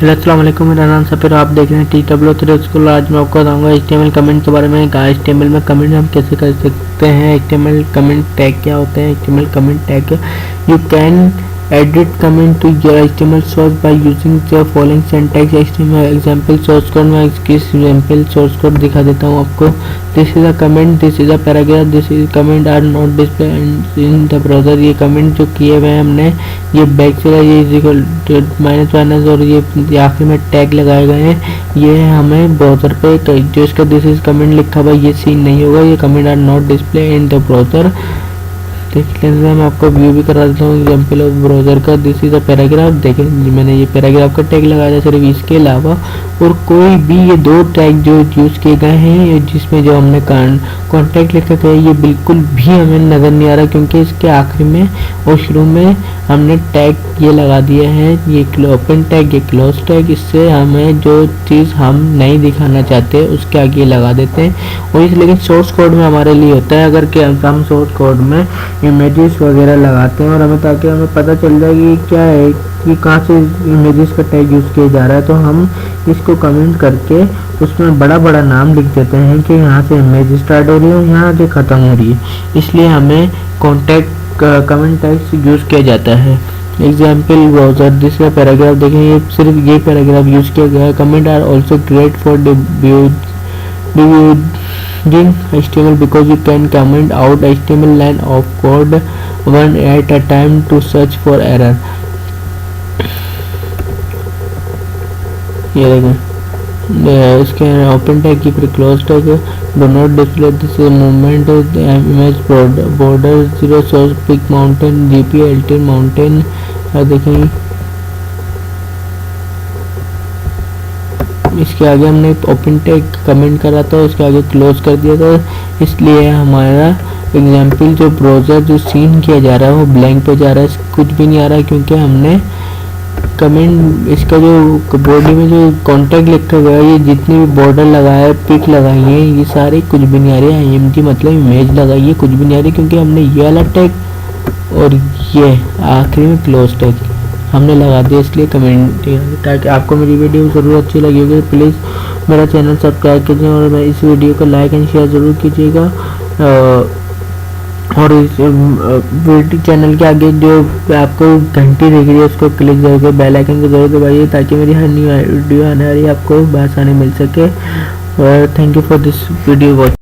अस्सलाम वालेकुम, मेरा नाम सफ़ीर, आप देख रहे हैं TW3 स्कूल। आज मैं आपको बताऊंगा HTML कमेंट के बारे में। HTML में कमेंट हम कैसे कर सकते हैं, HTML कमेंट टैग क्या होते हैं। HTML comment tag you can edit comment to your HTML source by using the following syntax. HTML example source code में इसकी एग्जांपल सोर्स कोड दिखा देता हूँ आपको। This is a comment, this is a paragraph, this is comment are not display in the browser. ये comment जो किए हुए हैं हमने, ये बैक से ये इक्वल माइनस और ये आखिर में टैग लगाए गए हैं। ये हमें ब्राउज़र पे जो इसका दिस इज कमेंट लिखा हुआ ये सीन नहीं होगा। ये comment are not display in the browser. देख लेंगे, मैं आपको व्यू भी करा देता हूँ एग्जाम्पल ऑफ ब्राउज़र का। This is a paragraph. देखें मैंने ये पैराग्राफ का टैग लगाया था। सिर्फ इसके अलावा और कोई भी ये दो टैग जो यूज़ किए गए हैं, जिसमें जो हमने कॉन्टैक्ट लिखा गया है, ये बिल्कुल भी हमें नज़र नहीं आ रहा, क्योंकि इसके आखिरी में और शुरू में हमने टैग ये लगा दिया है, ये ओपन टैग, ये क्लोज टैग। इससे हमें जो चीज़ हम नहीं दिखाना चाहते उसके आगे लगा देते हैं। और इस लेकिन सोर्स कोड में हमारे लिए होता है, अगर हम सोर्स कोड में इमेजेस वगैरह लगाते हैं और हमें ताकि हमें पता चल जाए कि क्या है कि कहाँ से इमेजेस का टैग यूज़ किया जा रहा है, तो हम इसको कमेंट करके उसमें बड़ा बड़ा नाम लिख देते हैं कि यहाँ से इमेज स्टार्ट हो रही है और यहाँ से ख़त्म हो रही है। इसलिए हमें कॉन्टैक्ट कमेंट टैग्स यूज़ किया जाता है। एग्जाम्पल ब्राउज़र, दिस पैराग्राफ देखें, ये सिर्फ ये पैराग्राफ यूज़ किया गया है। Comment are also great for debugging HTML because you can comment out HTML line of code one at a time to search for error। ये देखें, इसके ओपन टैग की फिर close tag, do not display this movement image border zero source pic mountain GP एल्टिन mountain. देखें इसके आगे हमने ओपन टैग कमेंट करा था, उसके आगे क्लोज कर दिया था। इसलिए हमारा एग्जाम्पल जो ब्राउज़र जो सीन किया जा रहा है वो ब्लैंक पे जा रहा है, कुछ भी नहीं आ रहा है, क्योंकि हमने कमेंट इसका जो बॉडी में जो कॉन्टैक्ट लिखा गया है, ये जितनी भी बॉर्डर लगाया है, पिक लगाई है, ये सारी कुछ भी नहीं आ रही है। IMG मतलब इमेज लगाई है, कुछ भी नहीं आ रही, क्योंकि हमने ये वाला टैग और ये आखिरी में क्लोज टैग हमने लगा दिया। इसलिए कमेंट, ताकि आपको मेरी वीडियो ज़रूर अच्छी लगी होगी, प्लीज़ मेरा चैनल सब्सक्राइब कीजिए और मैं इस वीडियो को लाइक एंड शेयर ज़रूर कीजिएगा। और इस वीडियो चैनल के आगे जो आपको घंटी दिख रही है उसको क्लिक करके बेल आइकन को ज़रूर दबाइए, ताकि मेरी हर न्यू वीडियो आने वाली आपको बआसानी मिल सके। और thank you for this video watch.